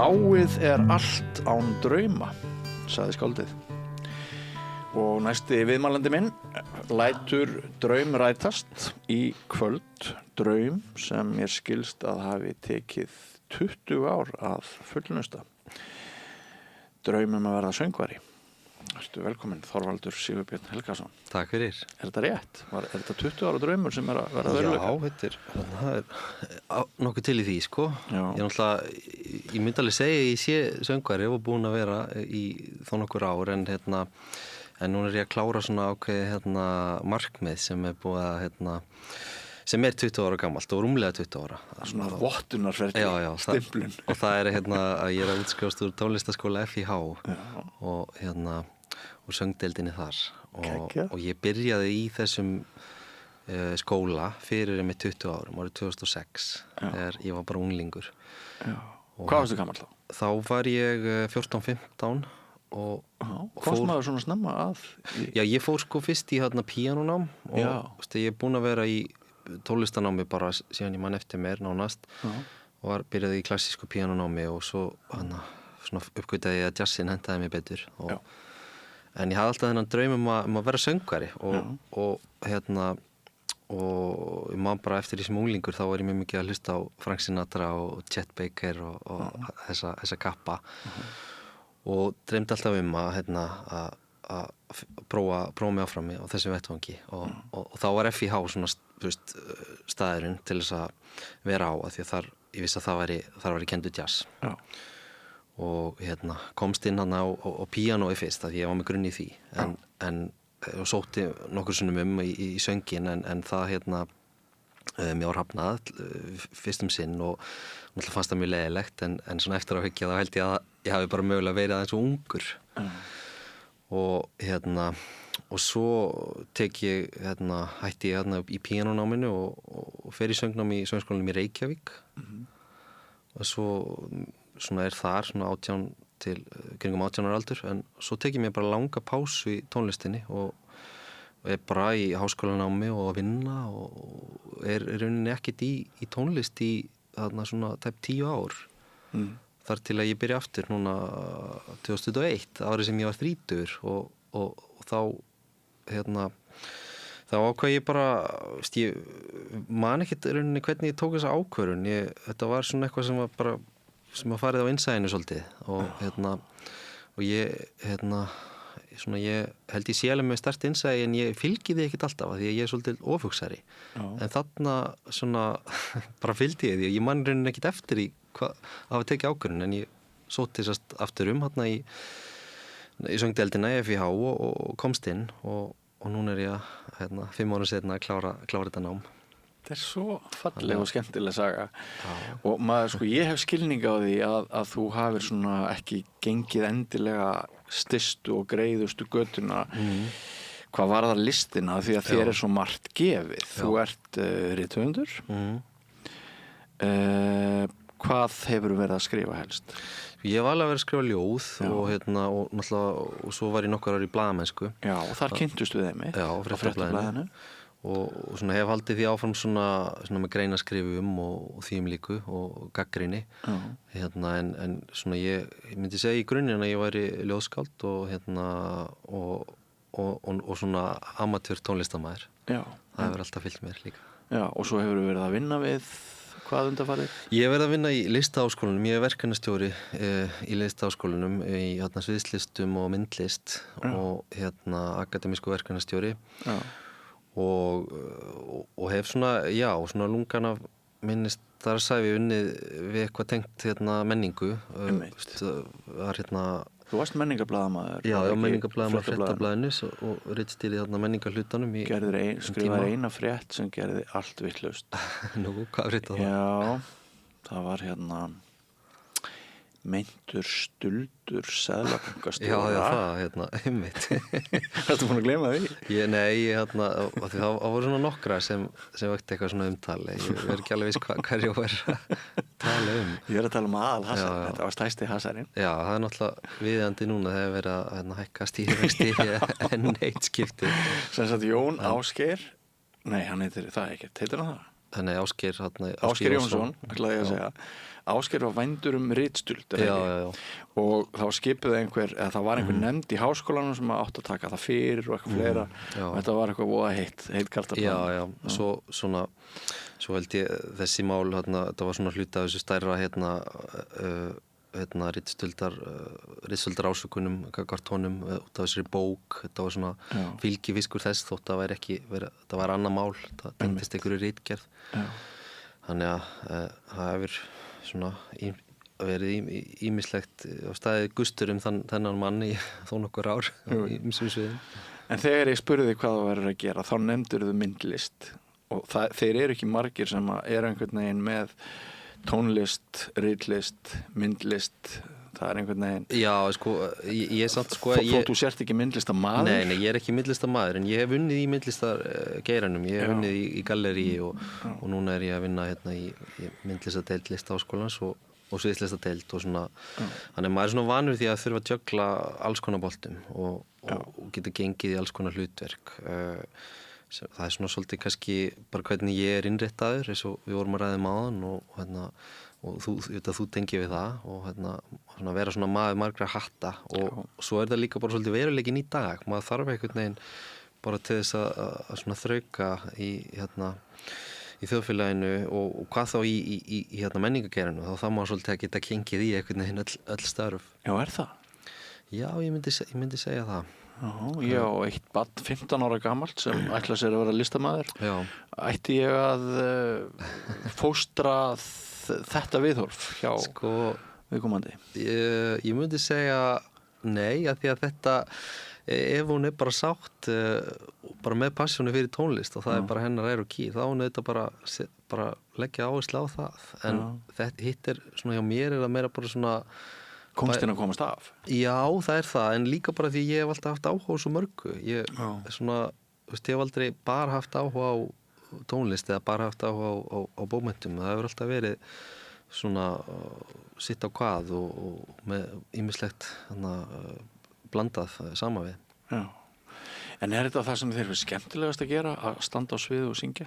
Fáið allt án drauma, sagði skáldið. Og næsti viðmælandi minn lætur draum rætast í kvöld, draum sem mér skilst að hafi tekið 20 ár að fullnusta. Draum að verða söngvari. Ertu velkominn, Þorvaldur Sigurbjörn Helgason. Takk fyrir. Er þetta rétt? Er þetta 20 ára draumur sem að verða veruleika? Já, það er nokkuð til í því, sko. Já. Ég myndi alveg segja að ég sé söngvari og búin að vera í þó nokkur ár, en núna er ég að klára svona ákveðið markmið sem er búið að sem er 20 ára gamalt og rúmlega 20 ára. Svona vottunarferli, stimplun. Og það er að ég er að útskrifast úr tónlistaskóla FIH og söngdeildinni þar. Og ég byrjaði í þessum skóla fyrir með 20 árum, árið 2006, þegar ég var bara unglingur. Já. Hvað varstu gamall þá? Þá var ég 14-15 og komst maður svona snemma að? Já, ég fór sko fyrst í píanónám og ég er búin að vera í tónlistanámi bara síðan ég man eftir mér nánast og byrjaði í klassísku píanónámi og svo svona uppgötaði ég að jazzin hentaði mér betur en ég hafði alltaf þennan draum um að vera söngvari og ég man bara eftir því sem unglingur þá var ég mjög mikið að hlusta á Frank Sinatra og Chet Baker og þessa kappa og dreymdi alltaf að prófa mig áfram á þessum vettvangi og þá var FIH svona staðurinn til þess að vera á af því að ég vissi að þar væri kenndur jazz og komst inn á píanói fyrst af því ég var með grunn í því og sótti nokkur sinnum í söngin en það mér var hafnað fyrst sinn og náttúrulega fannst það mjög leiðilegt en svona eftir að hyggja þá held ég að ég hafi bara mögulega verið aðeins ungur og svo hætti ég í píanónáminu og fer í söngnámi í söngskólanum í Reykjavík og svo svona er þar svona 18 til kringum 18 ára aldur en svo tek ég mér bara langa pásu í tónlistinni og er bara í háskólanámi og að vinna og er rauninni ekkert í tónlist í svona tæp 10 ár þar til að ég byrja aftur núna 2021 árið sem ég var 30 og þá ákvað ég bara ég man ekkert rauninni hvernig ég tók þessa ákvörðun þetta var svona eitthvað sem að farið á innsæðinu svolítið og ég ég held ég sé alveg með sterkt innsæði en ég fylgi því ekkert alltaf því að ég er svolítið ofugsari en þarna svona bara fylgdi ég því og ég man rauninni ekkert eftir í að hafa tekið ákvörðun en ég sótti sérst aftur í söngdeildina í FIH og komst inn og núna er ég 5 árum seinna að klára þetta nám. Þetta er svo falleg og skemmtileg saga og maður ég hef skilning á því að þú hafir svona ekki gengið endilega stystu og greiðustu götuna hvað varðar listina því að þér er svo margt gefið. Þú ert rithöfundur. Hvað hefur verið að skrifa helst? Ég hef alveg verið að skrifa ljóð og náttúrulega og svo var ég nokkur ár í blaðamennsku. Já, og þar kynntust við þeim á Fréttablaðinu og svona hef haldið því áfram svona með greinaskrifum og því líku og gagnrýni en svona ég myndi segja í grunninn að ég væri ljóðskáld og svona amatör tónlistarmaður. Það hefur alltaf fylgt mér líka. Já, og svo hefur verið að vinna við hvað undanfarið? Ég hef verið að vinna í Listaháskólanum, ég er verkefnastjóri í Listaháskólanum í sviðslistum og myndlist og akademísku verkefnastjóri og hef svona lungan af minni starfsævi unnið við eitthvað tengt menningu. Þú varst menningarblaðamaður. Já, menningarblaðamaður Fréttablaðinu og ritstýrði menningarhlutanum skrifaði eina frétt sem gerði allt vitlaust. Nú, hvað frétt það? Já, það var meintur stuldur seðlabankastjóra. Já, það, einmitt. Ertu búin að gleyma því? Nei, það voru svona nokkra sem vekti eitthvað svona umtali. Ég verð ekki alveg viss hvað ég var að tala um. Ég verð að tala um aðalhasarinn, þetta var stærsti hasarinn. Já, það er náttúrulega viðandi núna þegar verið að hækka stýrivexti enn eitt skipti. Sem sagt Jón Ásgeir, nei, hann heitir það ekkert, heitir hann það? Nei, Ásgeir Ásgeir Jónsson, ætlaði ég að segja. Ásgeir var vændur ritstuld já. Og þá skipuði eða það var einhver nefnd í háskólanum sem átti að taka það fyrir og eitthvað fleira og þetta var eitthvað voða heitt kartaflan. Já. Svo held ég þessi mál, þetta var svona hluti af þessu stærra ritstuldar ásökunum gagnvart honum út af þessari bók. Þetta var svona fylgifiskur þess þótt það væri ekki, það var annað mál, það tengdist einhverju ritgerð. Þannig að það hefur svona verið ýmislegt á staðið gustur þennan mann í þó nokkur ár í ýmsum sviðum. En þegar ég spurði þig hvað þú verður að gera þá nefndir þú myndlist og þeir eru ekki margir sem eru einhvern veginn með tónlist, ritlist, myndlist, það er einhvern veginn. Já, sko, ég samt sko Þótt þú sért ekki myndlistamaður? Nei, ég er ekki myndlistamaður en ég hef unnið í myndlistargeiranum, ég hef unnið í gallerí og núna er ég að vinna í myndlistadeild Listaháskólans og sviðslistadeild og svona, þannig maður er svona vanur því að þurfa að jögla alls konar boltum og geta gengið í alls konar hlutverk. Það er svona svolítið kannski bara hvernig ég er innréttaður eins og við vorum að ræða áðan og þú tengir við það og svona vera svona maður margra hatta og svo er það líka bara svolítið veruleikinn í dag. Maður þarf einhvern veginn bara til þess að svona þrauka í þjóðfélaginu og hvað þá í menningargeirinu þá maður svolítið að geta gengið í einhvern veginn öll störf. Já, er það? Já, ég myndi segja það. Já, eitt barn 15 ára gamalt sem ætla sér að vera listamaður. Já. Ætti ég að fóstra þetta viðhorf hjá viðkomandi? Ég myndi segja nei, af því að þetta ef hún er bara sátt bara með passjónu fyrir tónlist og það er bara hennar og ký, þá hún auðvitað bara leggja áherslu á það en þetta hitt er svona hjá mér er það meira bara svona Komstin að komast af? Já, það er það, en líka bara því ég hef alltaf haft áhuga á svo mörgu. Ég hef aldrei bara haft áhuga á tónlist eða bara haft áhuga á bókmenntum. Það hefur alltaf verið svona sitt á hvað og með ýmislegt blandað sama við. Já. En er þetta það sem þér finnst skemmtilegast að gera, að standa á sviði og syngja?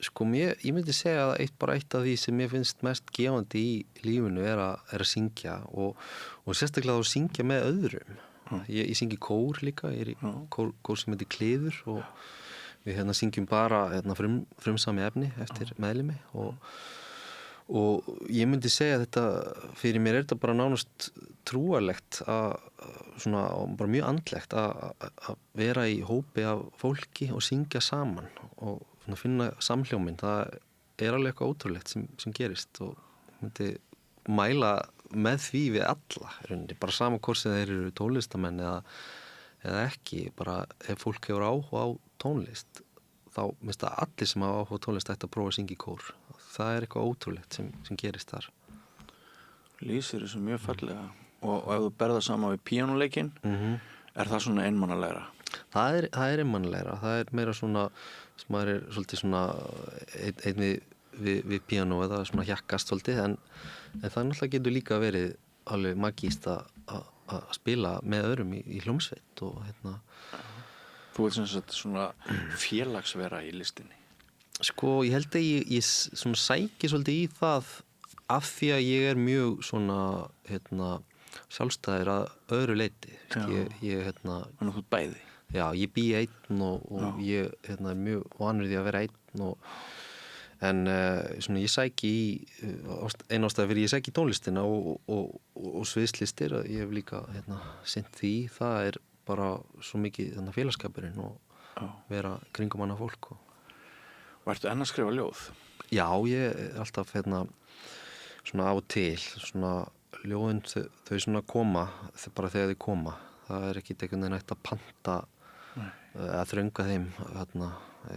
Sko, ég myndi segja að eitt af því sem ég finnst mest gefandi í lífinu er að syngja og sérstaklega að syngja með öðrum. Ég syngi kór líka, ég er í kór sem heitir Kliður og við syngjum bara frumsami efni eftir meðlimi og ég myndi segja að þetta, fyrir mér er þetta bara nánast trúarlegt svona bara mjög andlegt að vera í hópi af fólki og syngja saman og finna samhljóminn, það er alveg eitthvað ótrúlegt sem gerist og myndi mæla með því við alla, bara sama hvort sem þeir eru tónlistamenn eða ekki, bara ef fólk hefur áhuga á tónlist þá minnst að allir sem hafa áhuga á tónlist ætti að prófa að syngja í kór, það er eitthvað ótrúlegt sem gerist þar. Lýsir þessu mjög fallega og ef þú berða saman við píanóleikinn er það svona einmannalegra? Það er einmannalegra, það er meira svona sem maður er svolítið svona einn við píanó eða svona hjakkast svolítið en það náttúrulega getur líka verið alveg magíst að spila með öðrum í hljómsveit og Þú ert sem sagt svona félagsvera í listinni? Sko, ég held að ég svona sæki svolítið í það af því að ég er mjög svona sjálfstæður að öðru leyti. Þannig að þú ert bæði? Já, ég bý einn og ég er mjög vanur því að vera einn en svona ég sæki í einn ástæða fyrir ég sæki í tónlistina og sviðslistir ég hef líka sinnt því það er bara svo mikið félagskapurinn og vera kringum annað fólk Og ertu enn að skrifa ljóð? Já, ég er alltaf svona á og til svona ljóðin þau svona koma bara þegar þau koma það er ekki einhvern veginn hægt að panta að þrönga þeim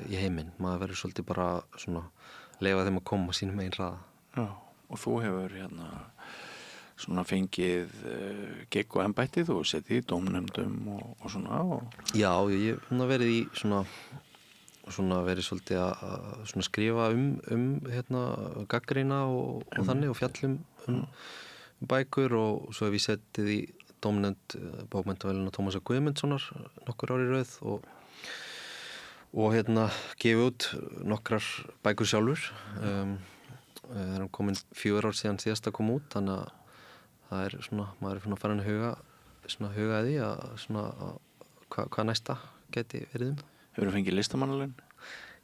í heiminn, maður verður svolítið bara svona leyfa þeim að koma sínum eigin hraða. Já, og þú hefur svona fengið gigg og embættið og setið í dómnefndum og svona Já, ég hef verið í svona verið svolítið að svona skrifa gagnrýna og þannig og fjallum bækur og svo hef ég setið í dómnefnd bókmenntaverðlauna Tómasar Guðmundssonar nokkur ár í röð og gefið út nokkrar bækur sjálfur. Það er komin 4 ár síðan síðast að koma út, þannig að það er svona, maður er svona farin að huga að því að hvað næsta geti verið. Hefurðu fengið listamannalaun?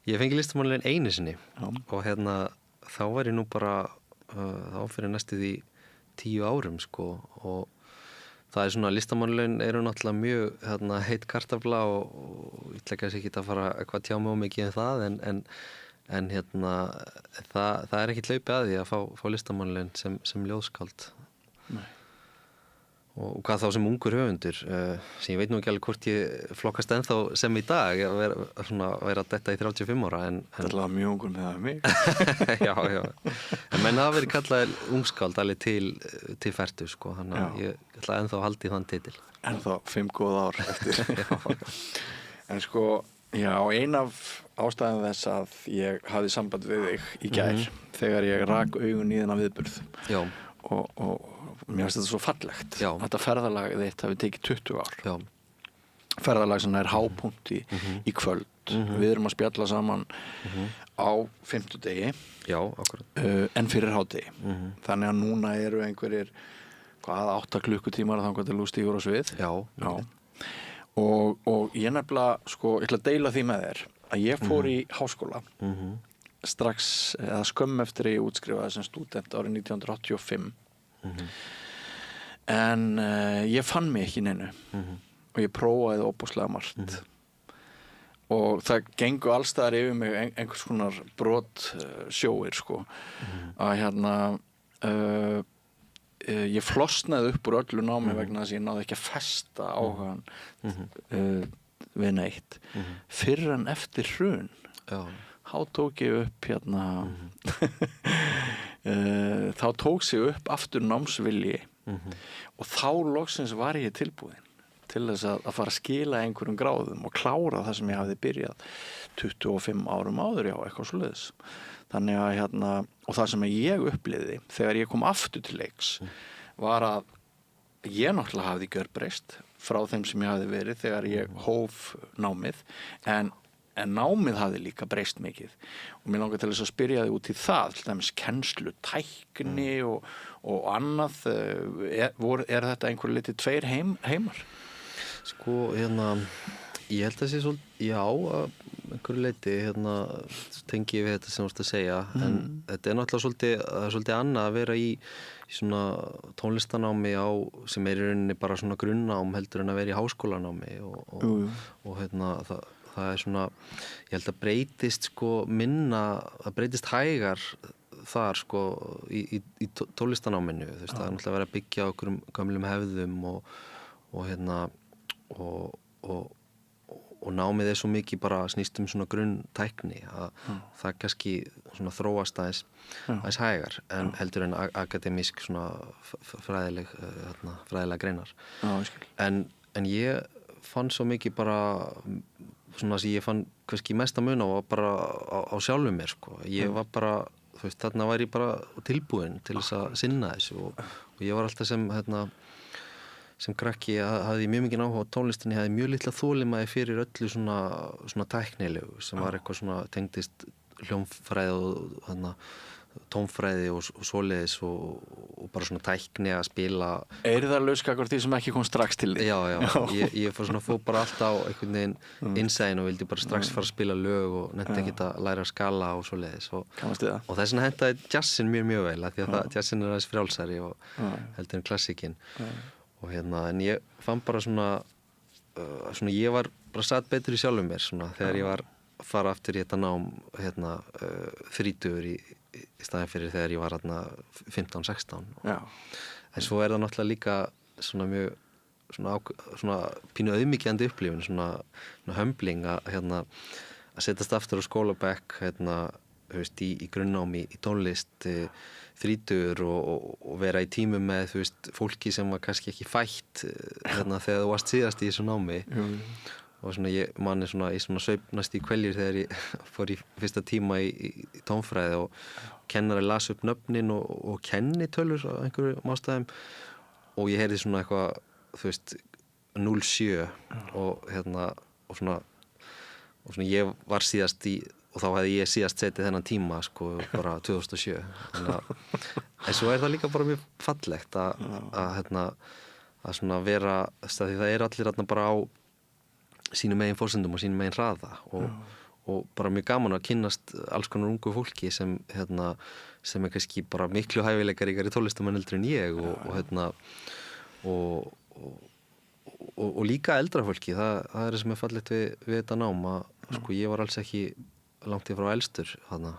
Ég fengið listamannalaun einu sinni. Já. Og þá var ég nú bara þá fyrir næstu því 10 árum sko, og það er svona, listamannalaun eru náttúrulega mjög heit kartafla og ég ætla kannski ekki að fara eitthvað tjá mig mikið það, en það er ekki hlaupið að því að fá listamannalaun sem ljóðskáld. Nei. Og hvað þá sem ungur höfundur, sem ég veit nú ekki alveg hvort ég flokkast ennþá sem í dag að vera detta í 35 ára. Það er alveg mjög ungur með það mig. Já. En menn hafa verið kallað ungskáld alveg til fertu, sko, þannig að ég ætla ennþá að halda í þann titil. Ennþá 5 góð ár eftir. En sko, já, ein af ástæðum þess að ég hafði samband við þig í gær, þegar ég rak augun í þennan viðburð. Já. Og mér finnst þetta svo fallegt. Já. Þetta ferðalag þitt hafi tekið 20 ár. Já. Ferðalag sem er hápunkt í kvöld. Við erum að spjalla saman á 5. degi. Já, akkurat. En fyrir hádegi. Þannig að núna eru einhverjir 8 klukkutímar þangað til þú stígur á svið. Já. Og ég nefnilega, sko, ég ætla að deila því með þér að ég fór í háskóla strax, eða skömm eftir að ég útskrifaði sem stúdent árið 1985. En ég fann mig ekki neinu og ég prófaði óbúslega margt og það gengu allstaðar yfir mig einhvers konar brot sjóir, sko, að ég flosnaði upp úr öllu námi vegna þess að ég náði ekki að festa áhugann við neitt fyrr en eftir hrun. Þá tók ég upp þá tók sig upp aftur námsvilji og þá loksins var ég tilbúin til þess að fara að skila einhverjum gráðum og klára það sem ég hafði byrjað 25 árum áður, já, eitthvað svoleiðis. Þannig að og það sem ég upplifði þegar ég kom aftur til leiks var að ég náttúrulega hafði gjörbreyst frá þeim sem ég hafði verið þegar ég hóf námið, en námið hafði líka breyst mikið og mér langar til þess að spyrja þig út í það, til dæmis kennslu, tækni og annað. Er þetta einhverju litið 2 heimar? Sko, ég held að sé svolítið, já, einhverju leiti, tengi ég við þetta sem þú ert að segja, en þetta er náttúrulega svolítið annað að vera í svona tónlistanámi sem er í rauninni bara svona grunnnám heldur en að vera í háskólanámi og það er svona, ég held að breytist sko minna, það breytist hægar þar sko í tónlistanáminu, þú veist, það er náttúrulega verið að byggja okkur gömlum hefðum og námið er svo mikið bara snýst svona grunntækni að það kannski svona þróast aðeins hægar en heldur en akademísk svona fræðilega greinar. En ég fann svo mikið bara svona sem ég fann kannski mesta mun á bara á sjálfum mér, sko. Ég var bara, þú veist, þarna var ég bara tilbúin til þess að sinna þessu og ég var alltaf sem krakki hafði mjög mikið áhuga á tónlistinni, hafði mjög litla þolinmæði fyrir öllu svona tæknilegu sem var eitthvað svona tengdist hljómfræði og tónfræði og svoleiðis og bara svona tækni að spila. Það lauskakar því sem ekki kom strax til því? Já. Ég fór bara alltaf á einhvern veginn innsæðin og vildi bara strax fara að spila lög og nefndi ekki að læra að skala og svoleiðis. Og þess vegna hentaði jazzin mjög vel, af því að jazzin er aðeins frjálsari og heldur en klassikinn. Og en ég fann bara svona ég var bara satt betur í sjálfum mér svona þegar ég var að fara aftur í þetta nám 30 í staðin fyrir þegar ég var 15-16. En svo er það náttúrulega líka svona mjög svona pínu auðmýkjandi upplifun, svona hömbling að setjast aftur á skólabekk í grunnnámi í tónlist 30 og vera í tímum með, þú veist, fólki sem var kannski ekki fætt þegar þú varst síðast í þessu námi. Og svona ég manni svona í svona sveifnast í kveljur þegar ég fór í fyrsta tíma í tónfræði og kennari las upp nöfnin og kennitölur á einhverjum ástæðum og ég heyrði svona eitthvað, þú veist, 07 og svona svona ég var síðast og þá hefði ég síðast setið þennan tíma sko bara 2007 en svo það líka bara mjög fallegt að svona vera því það allir þarna bara á sínum megin forsendum og sínum megin hraða og bara mjög gaman að kynnast alls konar ungu fólki sem sem kannski bara miklu hæfileikaríkari tónlistarmenn heldur en ég og líka eldra fólki, það sem fallegt við þetta nám að sko ég var alls ekki langt frá elstur þarna.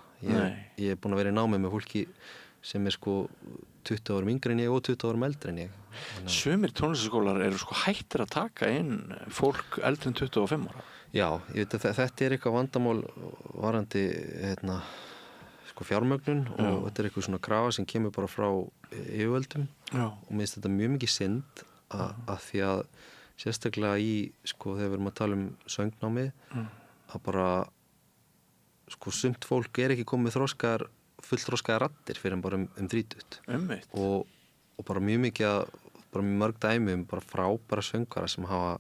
Ég búin að vera í námi með fólki sem sko 20 árum yngri en ég og 20 árum eldri en ég. Sumir tónlistarskólar eru sko hættir að taka inn fólk eldri en 25 ára. Já, ég veit að þetta eitthvað vandamál varandi sko fjármögnun og þetta eitthvað svona krafa sem kemur bara frá yfirvöldum og mér finnst þetta mjög mikið synd að því að sérstaklega í sko þegar við erum að tala söngnámi að bara sko sumt fólk ekki komið fullþroskaðar raddir fyrir bara 30 og bara mjög mikið bara mjög mörg dæmi bara frábæra söngara sem hafa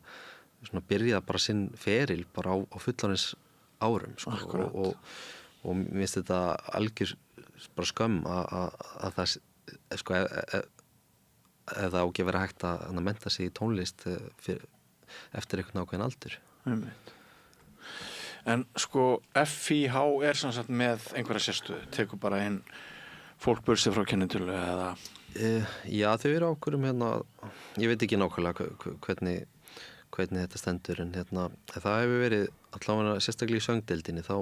svona byrjað bara sinn feril bara á fullorðins árum sko, og mér finnst þetta algjör bara skömm að það sko ef það á ekki að vera hægt að mennta sig í tónlist eftir einhvern ákveðin aldur. En sko FIH sem sagt með einhverja sérstöðu, tekur bara inn fólk bursi frá kennitölu eða? Já, þau eru ákveðum ég veit ekki nákvæmlega hvernig þetta stendur en það hefur verið allavega sérstaklega í söngdeildinni þá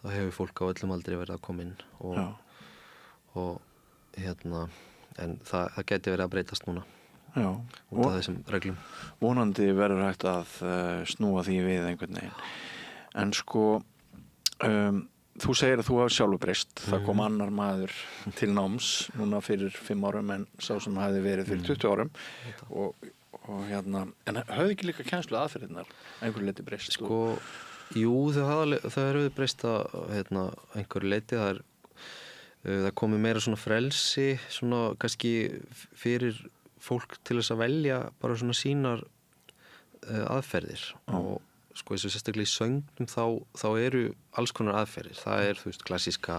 hefur fólk á öllum aldrei verið að koma inn og en það gæti verið að breytast núna út af þessum reglum. Vonandi verður hægt að snúa því við einhvern veginn. En sko þú segir að þú hefur sjálfur breyst. Það kom annar maður til náms núna fyrir 5 árum en sá sem hefði verið fyrir 20 árum en höfðu ekki líka kennslu aðferðirnar einhverju leyti breyst? Sko, jú, það hefur breyst að einhverju leyti það komið meira svona frelsi svona kannski fyrir fólk til þess að velja bara svona sínar aðferðir og sko eins og sérstaklega í söngnum þá eru alls konar aðferðir. Það þú veist klassíska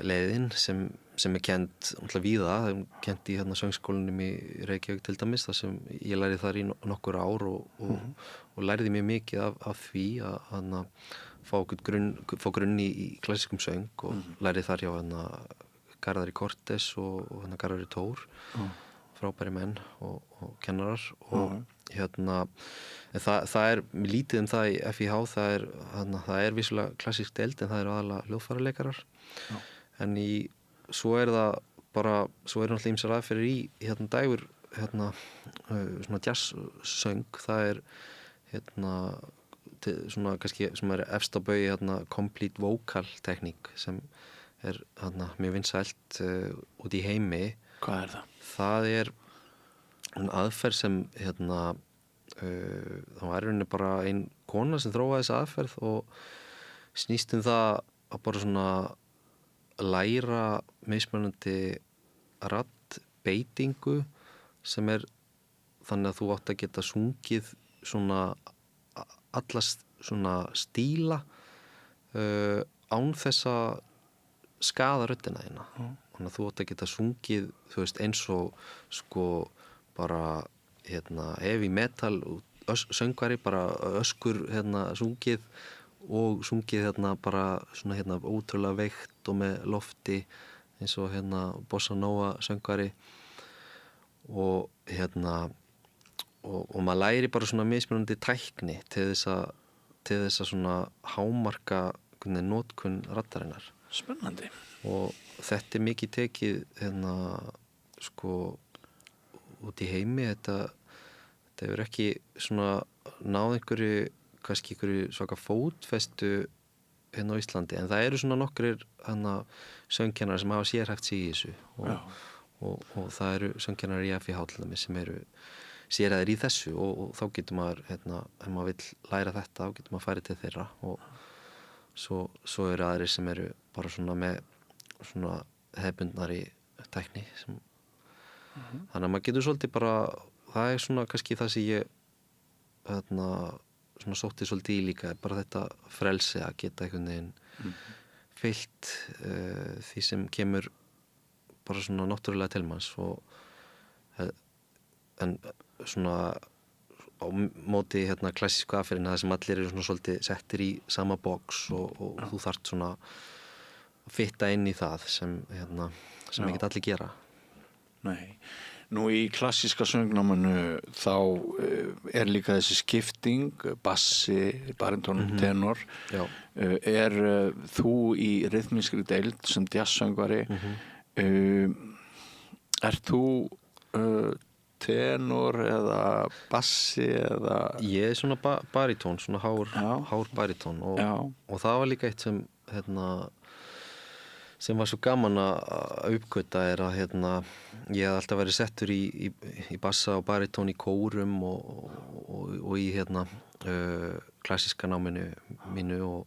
leiðin sem kennd víða, það kennd í söngskólanum í Reykjavík til dæmis þar sem ég lærði þar í nokkur ár og lærði mjög mikið af því að fá grunn í klassískum söng og lærði þar hjá Garðari Cortes og Garðari Tór frábæri menn og kennarar og en það lítið það í FIH það vissulega klassísk deild en það aðalega hljóðfæraleikarar en svo það bara svo náttúrulega ýmsar aðferðir í dægur svona jazzsöng það svona kannski sem efst á baugi complete vocal tekník sem mjög vinsælt út í heimi. Hvað það? Það aðferð sem það var rauninni bara ein kona sem þróaði þessa aðferð og snýst það að bara svona læra mismunandi raddbeitingu sem þannig að þú átt að geta sungið svona alla svona stíla án þess að skaða röddina þína. Þannig að þú átt að geta sungið, þú veist, eins og sko bara heavy metal söngvari, bara öskur sungið og sungið bara svona ótrúlega veikt og með lofti eins og bossa nova söngvari og og maður læri bara svona mismunandi tækni til þess að svona hámarka notkun raddarinnar. Spennandi. Og þetta mikið tekið sko út í heimi þetta hefur ekki svona náð kannski einhverju svaka fótfestu á Íslandi en það eru svona nokkrir söngkennarar sem hafa sérhæft sig í þessu og það eru söngkennarar í FIH til dæmis sem eru sérhæfðir í þessu og þá getur maður ef maður vill læra þetta þá getur maður farið til þeirra og svo eru aðrir sem eru bara svona með svona hefbundnari tækni sem þannig að maður getur svolítið bara það svona kannski það sem ég svona sótti svolítið í líka bara þetta frelsi að geta einhvern veginn fyllt því sem kemur bara svona náttúrulega til manns og en svona á móti klassísku aðferðinni það sem allir eru svona svolítið settir í sama box og þú þarft svona að fitta inn í það sem ekki allir gera. Nei. Nú í klassíska söngnáminu þá líka þessi skipting, bassi, baríton, tenor. Já. Þú í ryþmískri deild sem jazzsöngvari, þú tenor eða bassi eða... Ég svona baríton, svona hár baríton og það var líka eitt sem sem var svo gaman að uppgöta að ég hafði alltaf verið settur í bassa og baríton í kórum og í klassíska náminu mínu og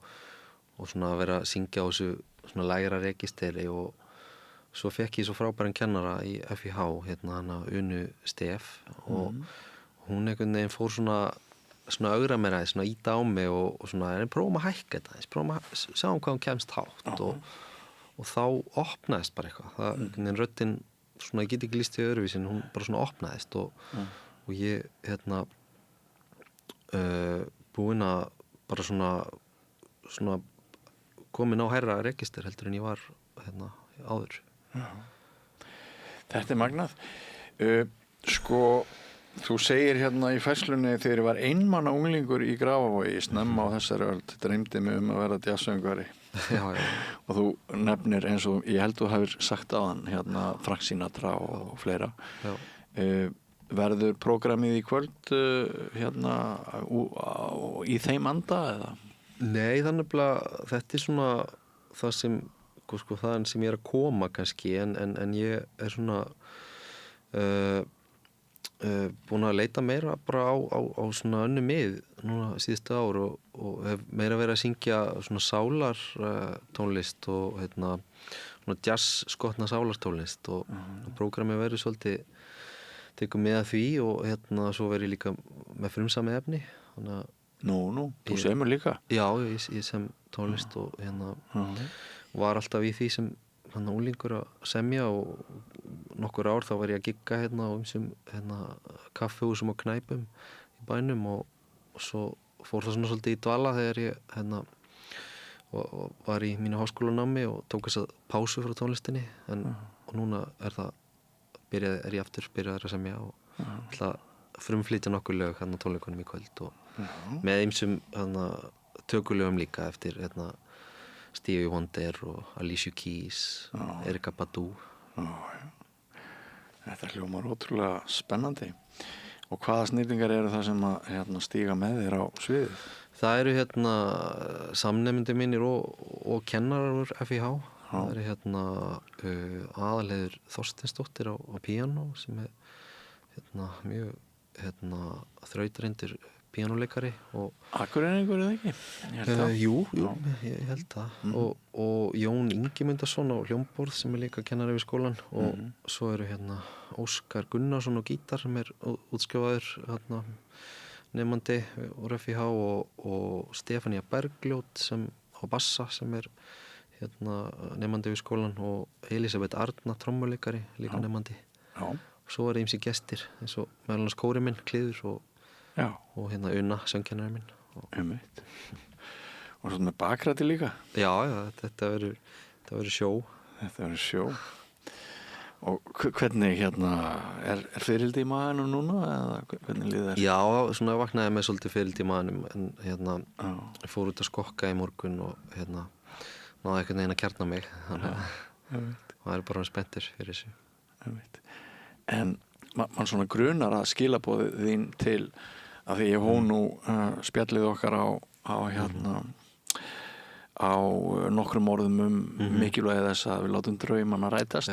svona að vera að syngja á þessu svona lægra registeri og svo fekk ég svo frábæran kennara í FIH, hana Unu Stef og hún einhvern veginn fór svona augra mér aðeins, svona íta á mig og svona, prófum að hækka þetta aðeins, sjáum hvað hún kemst hátt og þá opnaðist bara eitthvað, það röddin, svona ég get ekki lýst í öðruvísin, hún bara svona opnaðist og ég, búinn að bara svona komin á hærra register heldur en ég var áður. Þetta magnað. Sko, þú segir í færslunni þegar ég var einmanna unglingur í Grafarvogi snemma á þessari öld, dreymdi mig að vera jazzsöngvari. Já. Og þú nefnir eins og ég held þú hafir sagt áðan Frank Sinatra og fleira. Verður prógramið í kvöld í þeim anda eða? Nei, þannig að þetta svona það sem þaðan sem ég að koma kannski en ég svona búin að leita meira bara á svona önnu mið núna síðustu ár og hef meira verið að syngja svona sálar tónlist og svona jazz skotna sálartónlist og prógramið verður svolítið tekur með að því og svo verið líka með frumsami efni þannig að þú semur líka? Já, ég sem tónlist og var alltaf í því sem unglingur að semja og nokkur ár þá var ég að gigga á ýmsum kaffihúsum og knæpum í bænum og svo fór það svona svolítið í dvala þegar ég og var í mínu háskólanámi og tók þess að pásu frá tónlistinni og núna er ég aftur byrjaður að semja og ætla að frumflytja nokkur lög tónleikunum í kvöld og með ýmsum tökulögum líka eftir Stevie Wonder og Alicia Keys, Erykah Badu. Þetta hljómar ótrúlega spennandi. Og hvaða snillingar eru það sem að stíga með þér á sviðið? Það eru samnemendur mínir og kennarar úr FIH. Það eru Aðalheiður Þorsteinsdóttir á píanó sem mjög þrautreyndur píanóleikari og Akureyringur eða ekki? Jú, ég held það og Jón Ingimundarson á hljómborð sem líka kennari við skólan og svo eru Óskar Gunnarsson á gítar sem útskrifaður nemandi úr FIH og Stefania Bergljót sem á bassa sem nemandi við skólan og Elisabeth Arna trommuleikari líka nemandi og svo eru ýmsir gestir eins og meðal annars kórinn minn Kliður og Una, söngkennari minn og svo með bakræti líka þetta verður sjó og hvernig er fyrildi í maganum núna eða hvernig líður þér? Já, svona vaknaði með svolítið fyrildi í maganum en ég fór út að skokka í morgun og náði einhvern veginn að kjarna mig þannig að maður er bara spenntur fyrir þessu En mann svona grunar að skilaboðið þín til að því ég hóð nú spjallið okkar á nokkrum orðum mikilvægi þess að við látum draumana rætast.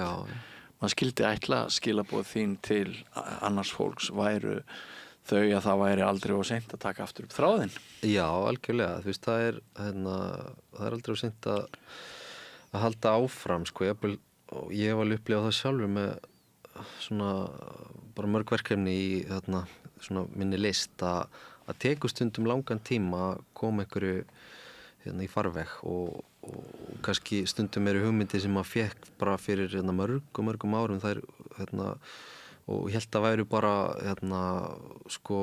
Maður skildi ætla skilaboðið þín til annars fólks væru þau að það væri aldrei of seint að taka aftur upp þráðinn. Já, algjörlega. Þú veist, það er aldrei of seint að halda áfram, sko. Ég var upplifað það sjálfur með svona bara mörg verkefni í svona minni list að tekur stundum langan tíma að koma einhverju í farveg og kannski stundum eru hugmyndir sem maður fekk bara fyrir mörgum árum þær og hélt að væru bara sko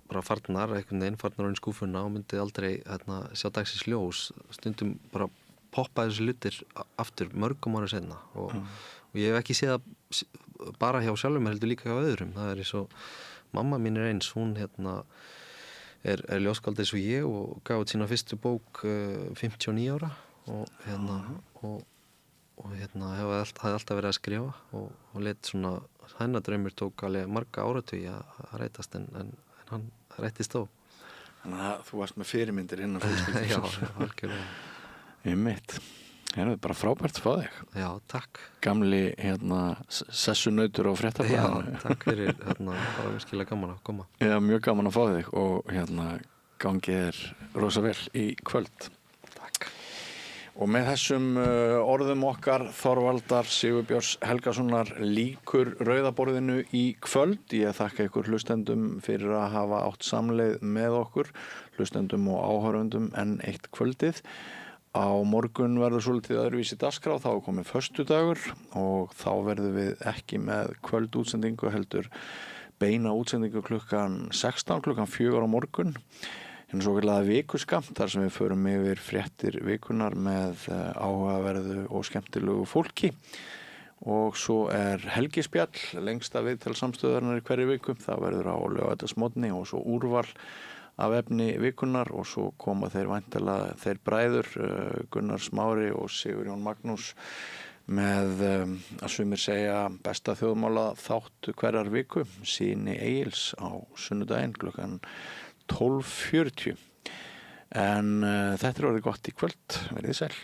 bara farnar einhvern veginn, farnar á einn skúfuna og myndi aldrei sjá dagsins ljós. Stundum bara poppa þessi hlutir aftur mörgum ára seinna og ég hef ekki séð það bara hjá sjálfum heldur líka hjá öðrum. Það er eins og mamma mín er eins, hún er ljóskáld eins og ég og gaf út sína fyrstu bók 59 ára og hafði alltaf verið að skrifa og lét svona, hennar draumur tók alveg marga áratugi að rætast en hann rættist þó. Þannig að þú varst með fyrirmyndir innan fjölskyldu. Já, algjörlega. Einmitt. Það er bara frábært að fá þig. Já, takk. Gamli sessunautur á Fréttablaðinu. Já, takk fyrir bara virkilega gaman að koma. Já, mjög gaman að fá þig og gangið er rosa vel í kvöld. Takk. Og með þessum orðum okkar Þorvaldar Sigurbjörns Helgasonar lýkur rauðaborðinu í kvöld. Ég þakka ykkur hlustendum fyrir að hafa átt samleið með okkur, hlustendum og áhorfendum enn eitt kvöldið. Á morgun verður svolítið öðruvísi dagskrá, þá er komið föstudagur og þá verðum við ekki með kvöldútsendingu heldur beina útsendingu klukkan 16, klukkan 4 á morgun. En svo kallaða vikuskamt þar sem við förum yfir fréttir vikunar með áhugaverðu og skemmtilegu fólki. Og svo er helgispjall, lengsta viðtalssamstöðarnar í hverju viku. Það verður á laugardagsmorgni og svo úrval af efni vikunar og svo koma þeir væntanlega þeir bræður Gunnar Smári og Sigurjón Magnús með að sumir segja besta þjóðmála þátt hverjar viku, Síni Egils á sunnudaginn klukkan 12:40. En þetta er orðið gott í kvöld, verið sæl.